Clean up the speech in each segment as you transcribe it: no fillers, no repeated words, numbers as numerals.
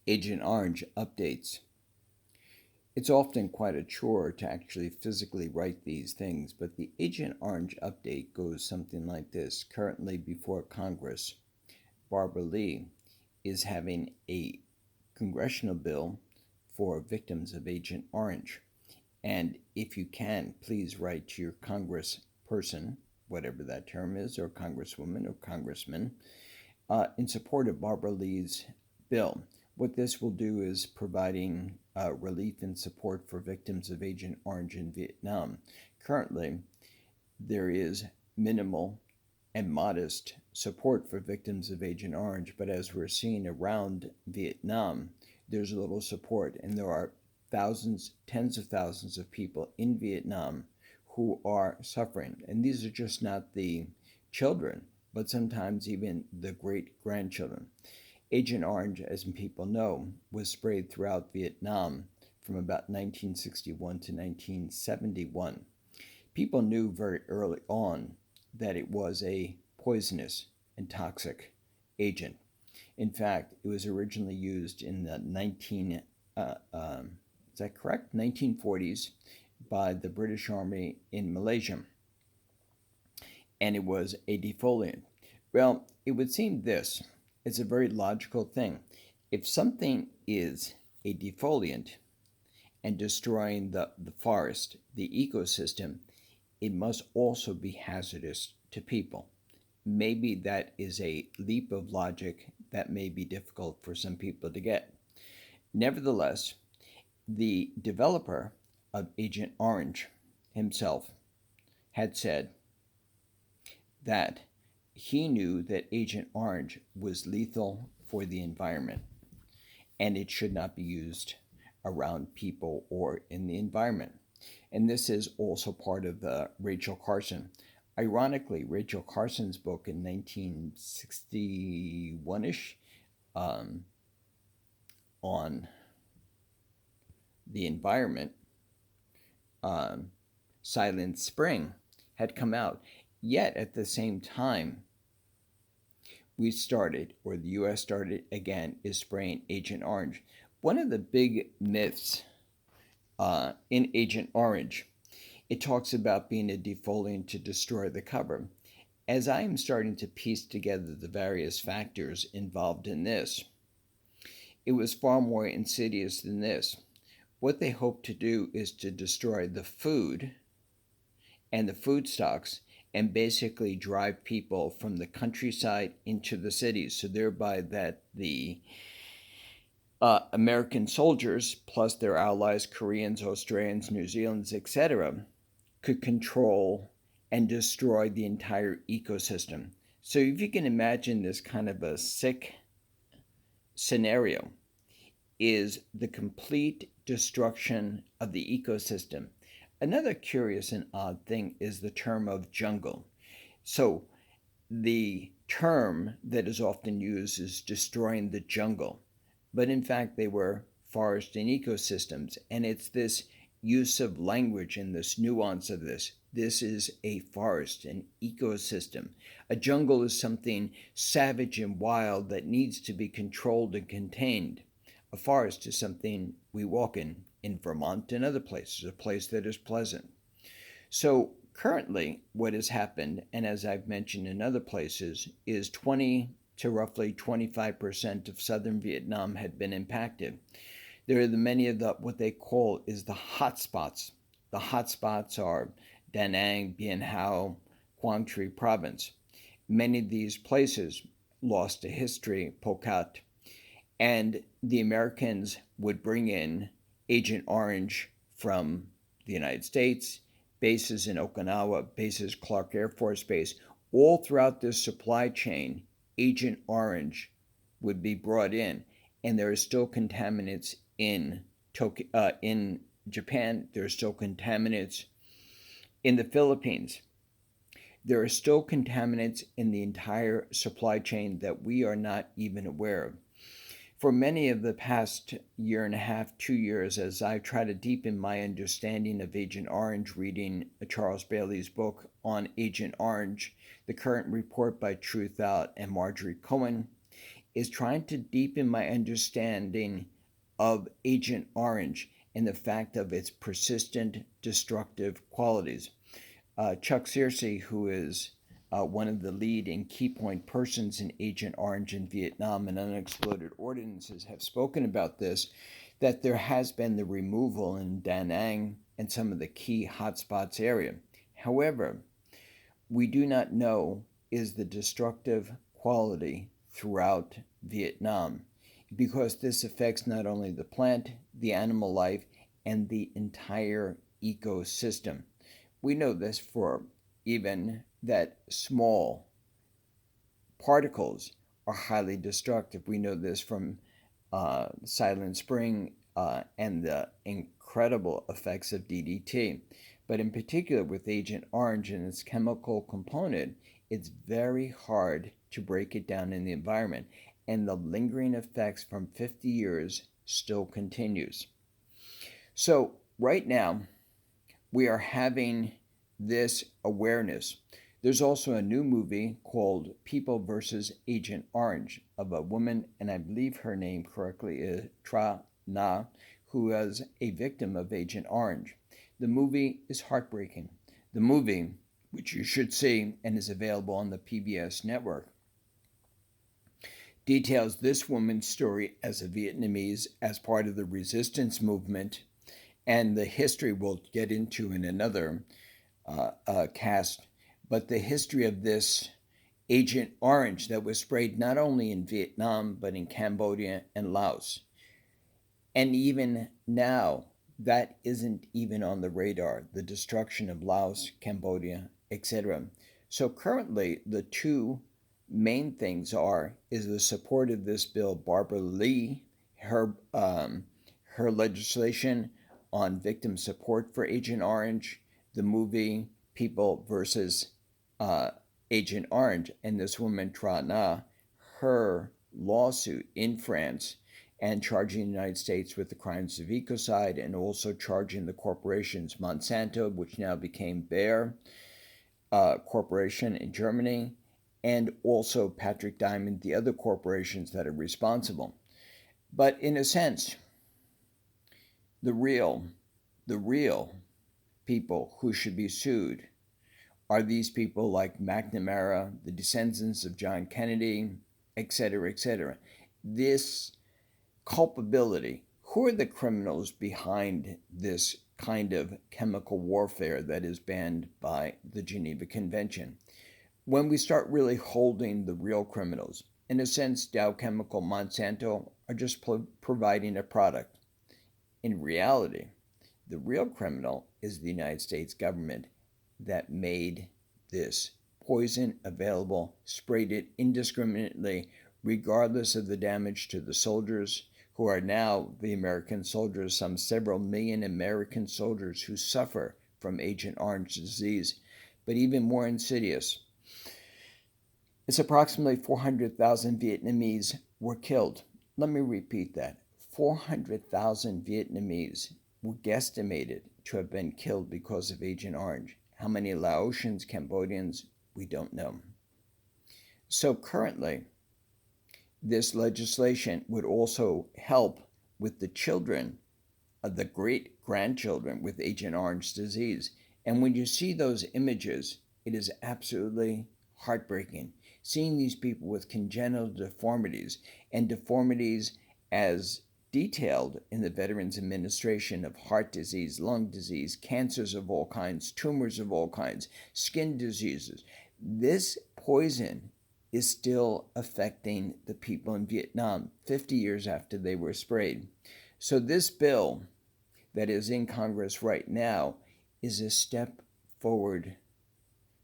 Agent Orange updates. It's often quite a chore to actually physically write these things, but the Agent Orange update goes something like this. Currently before Congress, Barbara Lee is having a congressional bill for victims of Agent Orange. And if you can, please write to your congressperson, whatever that term is, or congresswoman or congressman, in support of Barbara Lee's bill. What this will do is providing relief and support for victims of Agent Orange in Vietnam. Currently, there is minimal and modest support for victims of Agent Orange, but as we're seeing around Vietnam, there's little support, and there are thousands, tens of thousands of people in Vietnam who are suffering. And these are just not the children, but sometimes even the great grandchildren. Agent Orange, as people know, was sprayed throughout Vietnam from about 1961 to 1971. People knew very early on that it was a poisonous and toxic agent. In fact, it was originally used in the is that correct? 1940s by the British Army in Malaysia, and it was a defoliant. Well, it would seem this. It's a very logical thing. If something is a defoliant and destroying the forest, the ecosystem, it must also be hazardous to people. Maybe that is a leap of logic that may be difficult for some people to get. Nevertheless, the developer of Agent Orange himself had said that he knew that Agent Orange was lethal for the environment and it should not be used around people or in the environment. And this is also part of the Rachel Carson. Ironically, Rachel Carson's book in 1961 ish on the environment, Silent Spring, had come out. Yet at the same time, we started, or the US started again, is spraying Agent Orange. One of the big myths in Agent Orange, it talks about being a defoliant to destroy the cover. As I am starting to piece together the various factors involved in this, it was far more insidious than this. What they hope to do is to destroy the food and the food stocks and basically drive people from the countryside into the cities, so thereby that the American soldiers, plus their allies, Koreans, Australians, New Zealanders, etc., could control and destroy the entire ecosystem. So if you can imagine this kind of a sick scenario, is the complete destruction of the ecosystem. Another curious and odd thing is the term of jungle. So the term that is often used is destroying the jungle, but in fact they were forest and ecosystems, and it's this use of language and this nuance of this. This is a forest, an ecosystem. A jungle is something savage and wild that needs to be controlled and contained. A forest is something we walk in Vermont and other places, a place that is pleasant. So currently, what has happened, and as I've mentioned in other places, is 20 to roughly 25% of southern Vietnam had been impacted. There are many of the what they call is the hot spots. The hot spots are Da Nang, Bien Hoa, Quang Tri province. Many of these places lost to history, Pol-Pot, and the Americans would bring in Agent Orange from the United States, bases in Okinawa, bases Clark Air Force Base. All throughout this supply chain, Agent Orange would be brought in, and there are still contaminants in in Japan. There are still contaminants in the Philippines. There are still contaminants in the entire supply chain that we are not even aware of. For many of the past year and a half, 2 years, as I try to deepen my understanding of Agent Orange, reading Charles Bailey's book on Agent Orange, the current report by Truth Out and Marjorie Cohen, is trying to deepen my understanding of Agent Orange and the fact of its persistent destructive qualities. Chuck Searcy, who is one of the lead and key point persons in Agent Orange in Vietnam and unexploded ordinances, have spoken about this, that there has been the removal in Da Nang and some of the key hotspots area. However, we do not know is the destructive quality throughout Vietnam because this affects not only the plant, the animal life, and the entire ecosystem. We know this for even that small particles are highly destructive. We know this from Silent Spring and the incredible effects of DDT. But in particular, with Agent Orange and its chemical component, it's very hard to break it down in the environment. And the lingering effects from 50 years still continues. So right now, we are having this awareness. There's also a new movie called People versus Agent Orange of a woman, and I believe her name correctly is Tra Na, who was a victim of Agent Orange. The movie is heartbreaking. The movie, which you should see and is available on the PBS network, details this woman's story as a Vietnamese as part of the resistance movement and the history we'll get into in another cast, but the history of this Agent Orange that was sprayed not only in Vietnam, but in Cambodia and Laos. And even now, that isn't even on the radar, the destruction of Laos, Cambodia, etc. So currently, the two main things is the support of this bill, Barbara Lee, her legislation on victim support for Agent Orange, the movie People versus Agent Orange, and this woman Tra Na, her lawsuit in France and charging the United States with the crimes of ecocide and also charging the corporations Monsanto, which now became Bayer Corporation in Germany, and also Patrick Diamond, the other corporations that are responsible. But in a sense, the real people who should be sued are these people like McNamara, the descendants of John Kennedy, etc., etc. This culpability, who are the criminals behind this kind of chemical warfare that is banned by the Geneva Convention? When we start really holding the real criminals, in a sense, Dow Chemical, Monsanto are just providing a product. In reality, the real criminal is the United States government that made this poison available, sprayed it indiscriminately, regardless of the damage to the soldiers, who are now the American soldiers, some several million American soldiers who suffer from Agent Orange disease. But even more insidious, it's approximately 400,000 Vietnamese were killed. Let me repeat that. 400,000 Vietnamese were guesstimated to have been killed because of Agent Orange. How many Laotians, Cambodians, we don't know. So currently, this legislation would also help with the children, the great grandchildren with Agent Orange disease. And when you see those images, it is absolutely heartbreaking. Seeing these people with congenital deformities and deformities as detailed in the Veterans Administration of heart disease, lung disease, cancers of all kinds, tumors of all kinds, skin diseases. This poison is still affecting the people in Vietnam 50 years after they were sprayed. So this bill that is in Congress right now is a step forward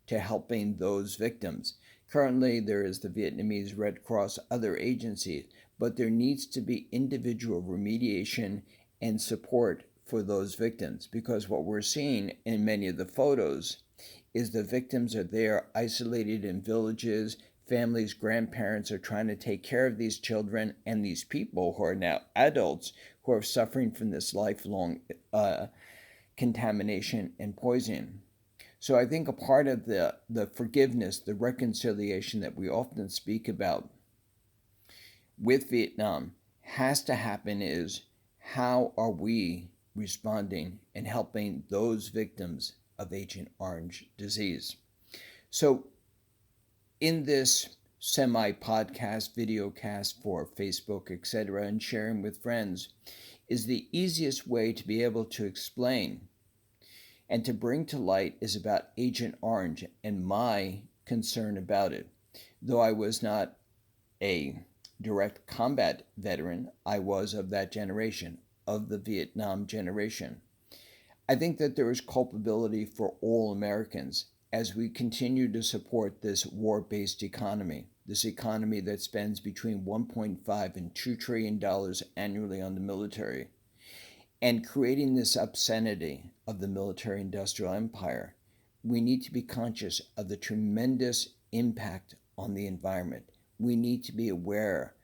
to helping those victims. Currently, there is the Vietnamese Red Cross, other agencies, but there needs to be individual remediation and support for those victims, because what we're seeing in many of the photos is the victims are there isolated in villages. Families, grandparents are trying to take care of these children and these people who are now adults who are suffering from this lifelong contamination and poisoning. So I think a part of the forgiveness, the reconciliation that we often speak about with Vietnam has to happen is how are we responding and helping those victims of Agent Orange disease? So, in this semi podcast, video cast for Facebook, etc., and sharing with friends is the easiest way to be able to explain and to bring to light is about Agent Orange and my concern about it. Though I was not a direct combat veteran, I was of that generation, of the Vietnam generation. I think that there is culpability for all Americans as we continue to support this war based economy, this economy that spends between $1.5 and $2 trillion annually on the military, and creating this obscenity of the military industrial empire. We need to be conscious of the tremendous impact on the environment. We need to be aware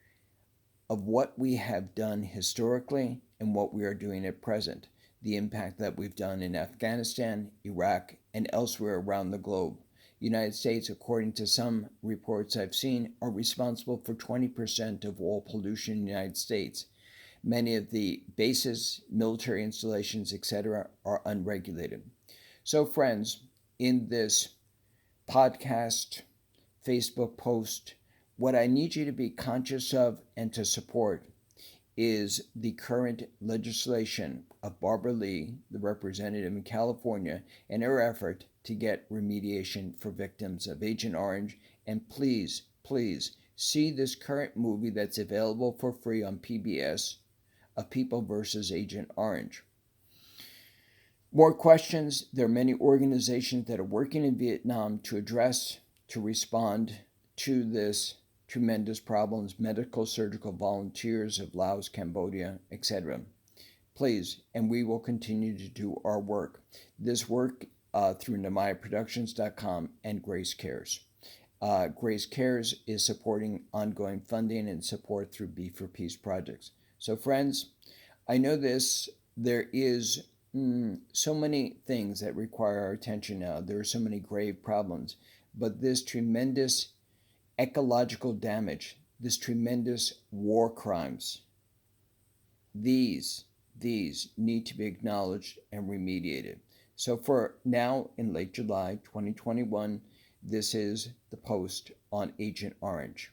of what we have done historically and what we are doing at present, the impact that we've done in Afghanistan, Iraq, and elsewhere around the globe. The United States, according to some reports I've seen, are responsible for 20% of all pollution in the United States. Many of the bases, military installations, etc., are unregulated. So, friends, in this podcast, Facebook post, what I need you to be conscious of and to support is the current legislation of Barbara Lee, the representative in California, and her effort to get remediation for victims of Agent Orange. And please, please see this current movie that's available for free on PBS of People versus Agent Orange. More questions. There are many organizations that are working in Vietnam to address, to respond to this tremendous problems, medical surgical volunteers of Laos, Cambodia, etc. Please, and we will continue to do our work. This work through NamayaProductions.com and Grace Cares. Grace Cares is supporting ongoing funding and support through Be for Peace projects. So friends, I know there is so many things that require our attention now. There are so many grave problems, but this tremendous ecological damage, this tremendous war crimes, these need to be acknowledged and remediated. So for now, in late July 2021, this is the post on Agent Orange.